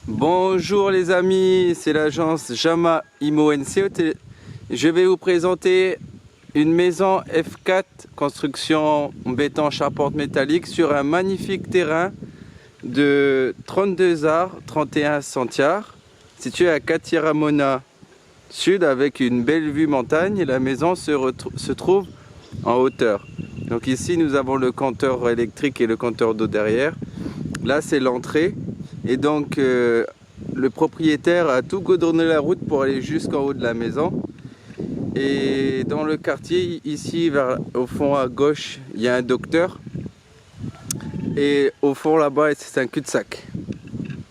Bonjour les amis, c'est l'agence Jama Imo NCOT. Je vais vous présenter une maison F4 construction en béton charpente métallique sur un magnifique terrain de 32 arts, 31 centiares, situé à Catiramona Sud avec une belle vue montagne. Et la maison se trouve en hauteur. Donc ici nous avons le compteur électrique et le compteur d'eau derrière. Là c'est l'entrée. Et donc le propriétaire a tout goudronné la route pour aller jusqu'en haut de la maison. Et dans le quartier, ici au fond à gauche, il y a un docteur. Et au fond là-bas, c'est un cul-de-sac.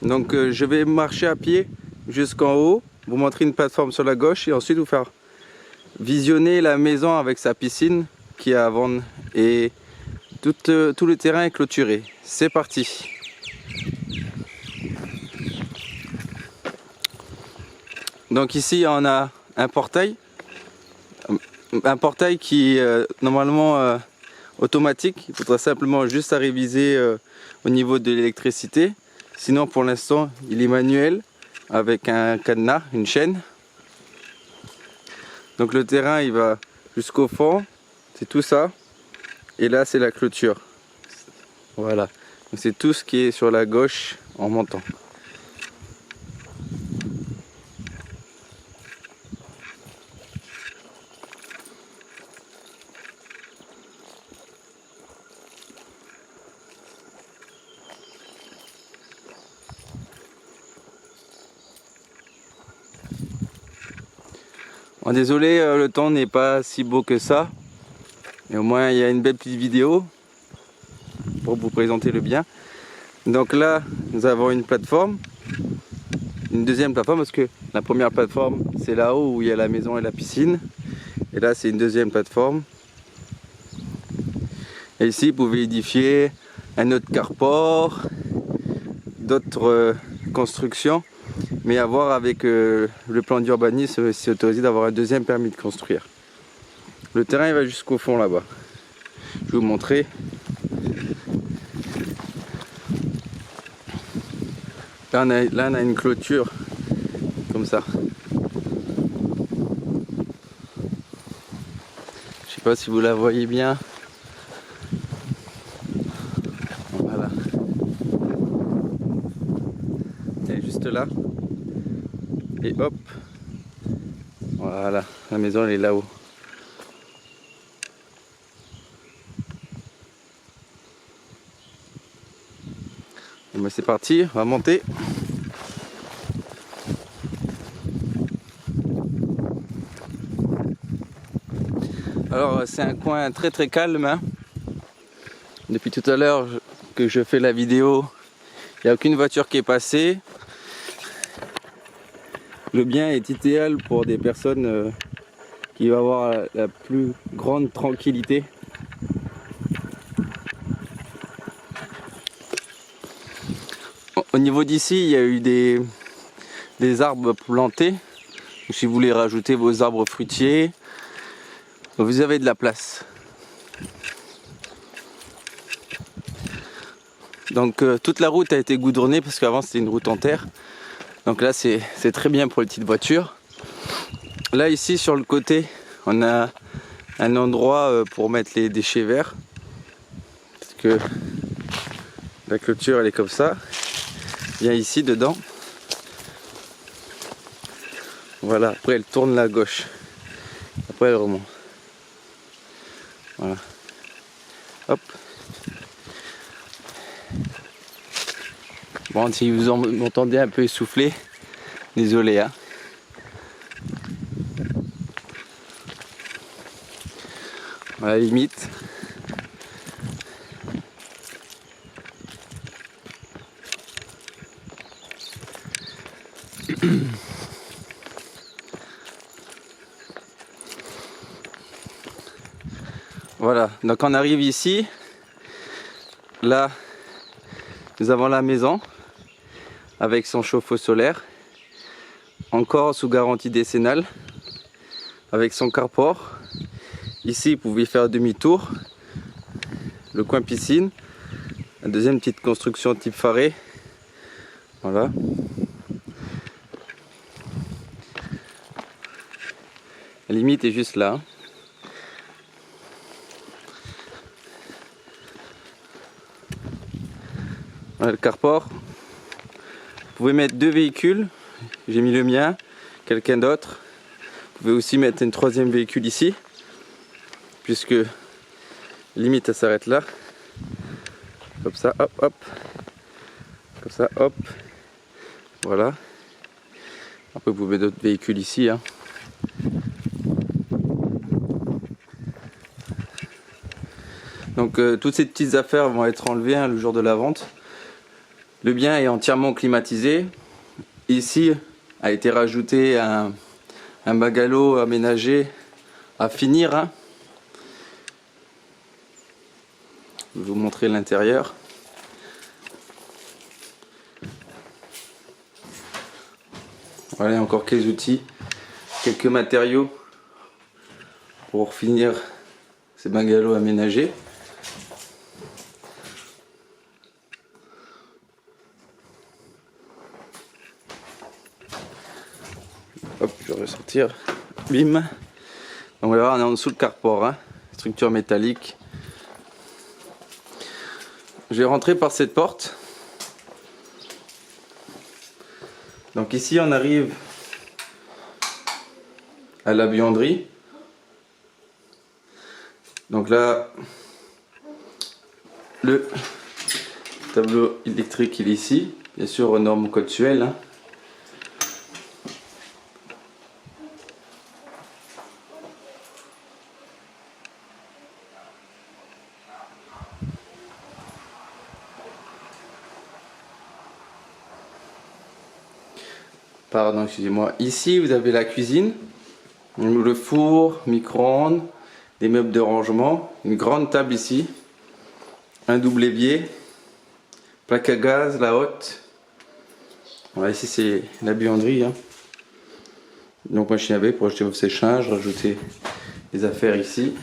Donc je vais marcher à pied jusqu'en haut, vous montrer une plateforme sur la gauche et ensuite vous faire visionner la maison avec sa piscine qui est à vendre. Et tout le terrain est clôturé. C'est parti! Donc ici on a un portail qui est normalement automatique. Il faudra simplement juste à réviser au niveau de l'électricité. Sinon pour l'instant il est manuel avec un cadenas, une chaîne. Donc le terrain il va jusqu'au fond, c'est tout ça. Et là c'est la clôture. Voilà, c'est tout ce qui est sur la gauche en montant. Bon, désolé, le temps n'est pas si beau que ça, mais au moins il y a une belle petite vidéo pour vous présenter le bien. Donc là nous avons une plateforme, une deuxième plateforme, parce que la première plateforme c'est là-haut où il y a la maison et la piscine, et là c'est une deuxième plateforme. Et ici vous pouvez édifier un autre carport, d'autres constructions. Mais à voir avec le plan d'urbanisme, c'est autorisé d'avoir un deuxième permis de construire. Le terrain il va jusqu'au fond là-bas. Je vais vous montrer. Là on a une clôture comme ça. Je sais pas si vous la voyez bien. Voilà. Elle est juste là. Et hop, voilà, la maison elle est là-haut. Bon, c'est parti, on va monter. Alors c'est un coin très calme, hein. Depuis tout à l'heure que je fais la vidéo, il n'y a aucune voiture qui est passée. Le bien est idéal pour des personnes qui vont avoir la plus grande tranquillité. Au niveau d'ici, il y a eu des arbres plantés. Si vous voulez rajouter vos arbres fruitiers, vous avez de la place. Donc toute la route a été goudronnée parce qu'avant c'était une route en terre. Donc là c'est très bien pour les petites voitures. Là ici sur le côté on a un endroit pour mettre les déchets verts. Parce que la clôture elle est comme ça. Bien ici dedans. Voilà, après elle tourne la gauche. Après elle remonte. Voilà. Hop. Bon, si vous m'entendez un peu essoufflé, désolé, hein. À la limite. Voilà, donc on arrive ici. Là, nous avons la maison avec son chauffe-eau solaire, encore sous garantie décennale, avec son carport. Ici, vous pouvez faire demi-tour, le coin piscine, la deuxième petite construction type Faré, Voilà. La limite est juste là. Voilà le carport. Vous pouvez mettre 2 véhicules. J'ai mis le mien, quelqu'un d'autre. Vous pouvez aussi mettre un 3e véhicule ici, puisque limite elle s'arrête là. Comme ça, hop, hop. Comme ça, hop. Voilà. Après vous pouvez d'autres véhicules ici. Hein. Donc toutes ces petites affaires vont être enlevées hein, le jour de la vente. Le bien est entièrement climatisé. Ici a été rajouté un bungalow aménagé à finir. Hein. Je vais vous montrer l'intérieur. Voilà, encore quelques outils, quelques matériaux pour finir ces bungalows aménagés. Hop, je vais ressortir. Bim. Donc voilà, on est en dessous le carport, hein. Structure métallique. Je vais rentrer par cette porte. Donc ici on arrive à la buanderie. Donc là, le tableau électrique il est ici, bien sûr aux normes code Suel. Hein. Pardon, excusez-moi. Ici, vous avez la cuisine, le four, micro-ondes, des meubles de rangement, une grande table ici, un double évier, plaque à gaz, la haute. Voilà, ici, c'est la buanderie. Hein. Donc, machine à laver pour acheter vos séchages, rajouter les affaires ici.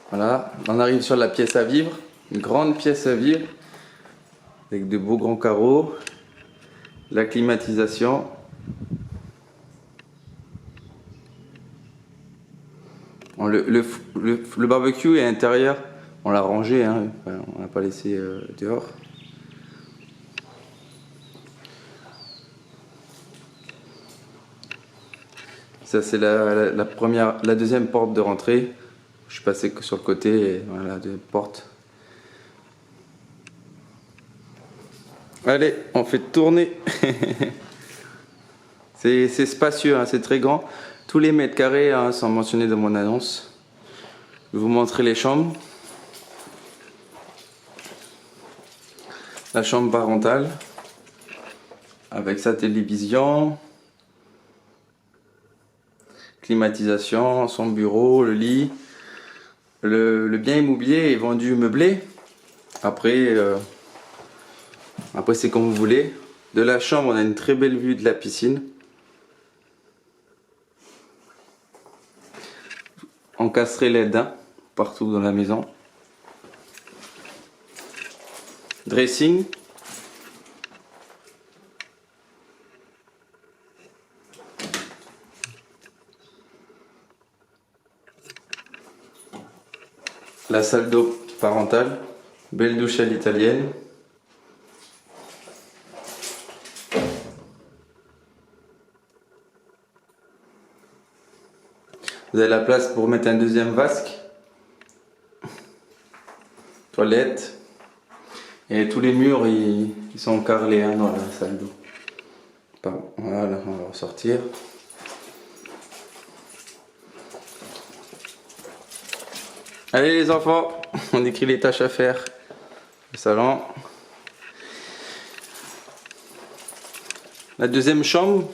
Voilà, on arrive sur la pièce à vivre. Une grande pièce à vivre avec de beaux grands carreaux, la climatisation. Le barbecue est à l'intérieur, on l'a rangé, hein, on l'a pas laissé dehors. Ça c'est la deuxième porte de rentrée. Je suis passé sur le côté et voilà, deux portes. Allez, on fait tourner. C'est spacieux, hein, c'est très grand. Tous les mètres carrés hein, sont mentionnés dans mon annonce. Je vais vous montrer les chambres. La chambre parentale avec sa télévision, climatisation, son bureau, le lit. Le bien immobilier est vendu meublé. Après c'est comme vous voulez. De la chambre, on a une très belle vue de la piscine. Encastré LED hein, partout dans la maison. Dressing. La salle d'eau parentale. Belle douche à l'italienne. Vous avez la place pour mettre un deuxième vasque. Toilette. Et tous les murs ils sont carrelés hein, dans la salle d'eau. Voilà, on va ressortir. Allez les enfants, on écrit les tâches à faire. Le salon. La deuxième chambre.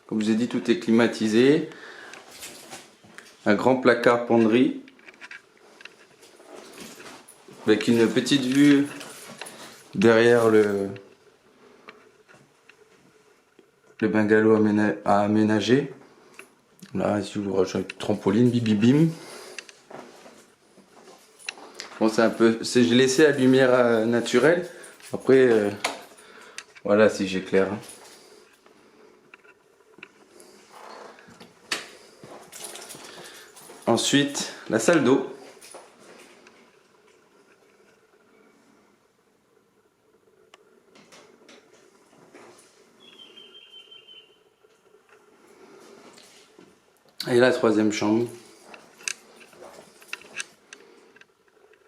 Comme je vous ai dit, tout est climatisé. Un grand placard penderie. Avec une petite vue derrière le bungalow à aménager. Là, ici, je vous rajoute une trampoline, bim bim bim. Bon, c'est un peu, j'ai laissé la lumière naturelle. Après, voilà, si j'éclaire. Hein. Ensuite, la salle d'eau. Et la troisième chambre.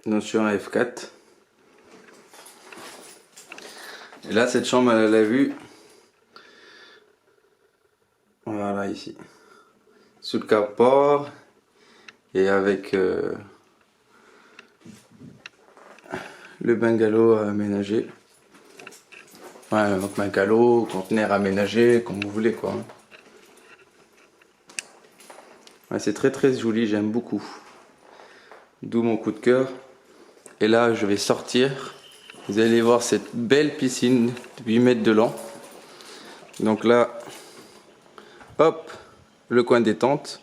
Donc sur un F4. Et là, cette chambre, elle a la vue. Voilà, ici. Sous le carport. Et avec le bungalow aménagé. Ouais, donc bungalow, conteneur aménagé, comme vous voulez quoi. Ouais, c'est très joli, j'aime beaucoup. D'où mon coup de cœur. Et là, je vais sortir. Vous allez voir cette belle piscine de 8 mètres de long. Donc là, hop, le coin détente.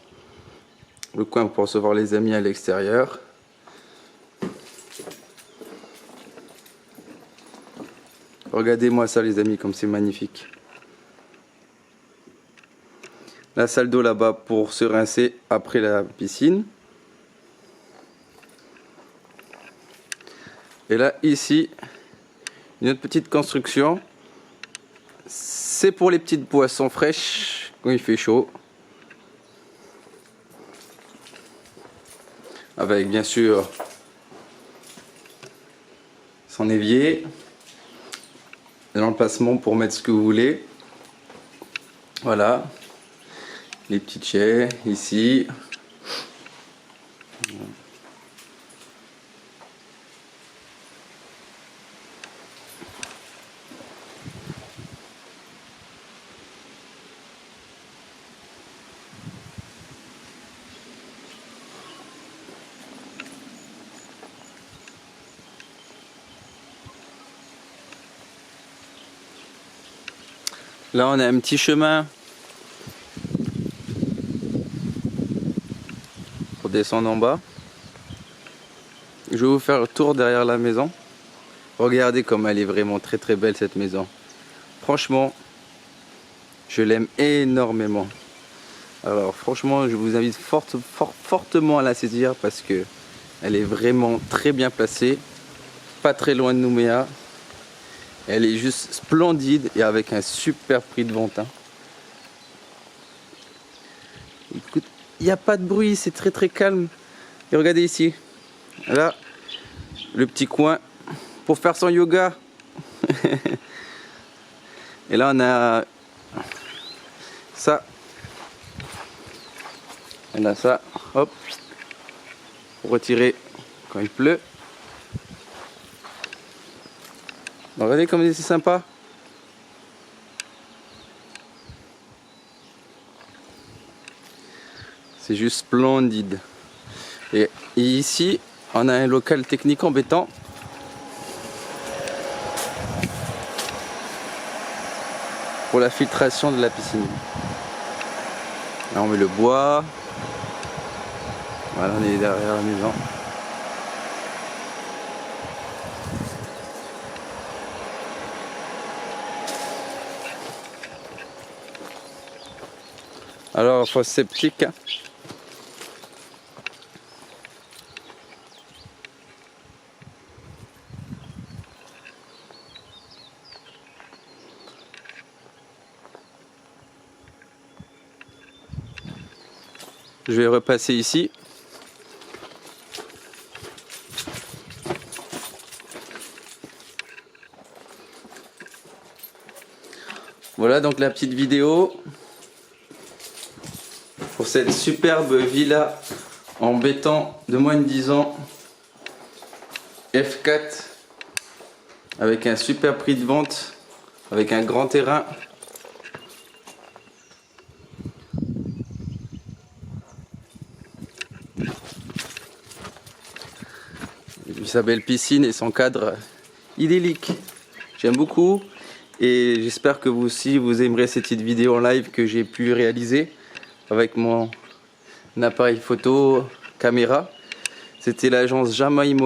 Le coin pour recevoir les amis à l'extérieur. Regardez-moi ça les amis, comme c'est magnifique. La salle d'eau là-bas pour se rincer après la piscine. Et là, ici, une autre petite construction. C'est pour les petites boissons fraîches quand il fait chaud. Avec bien sûr son évier. L'emplacement pour mettre ce que vous voulez. Voilà. Les petites chaises ici. Là, on a un petit chemin pour descendre en bas. Je vais vous faire le tour derrière la maison. Regardez comme elle est vraiment très belle cette maison. Franchement, je l'aime énormément. Alors franchement, je vous invite fortement à la saisir parce que elle est vraiment très bien placée. Pas très loin de Nouméa. Elle est juste splendide et avec un super prix de vente. Hein. Écoute, il n'y a pas de bruit, c'est très calme. Et regardez ici. Là, le petit coin pour faire son yoga. Et là, on a ça. On a ça. Hop. Pour retirer quand il pleut. Regardez comme c'est sympa. C'est juste splendide. Et ici, on a un local technique embêtant. Pour la filtration de la piscine. Là, on met le bois. Voilà, on est derrière la maison. Alors, fosse septique. Je vais repasser ici. Voilà donc la petite vidéo pour cette superbe villa en béton de moins de 10 ans F4 avec un super prix de vente, avec un grand terrain. Sa belle piscine et son cadre idyllique. J'aime beaucoup et j'espère que vous aussi vous aimerez cette petite vidéo en live que j'ai pu réaliser avec mon appareil photo caméra. C'était l'agence Jama Immobilier.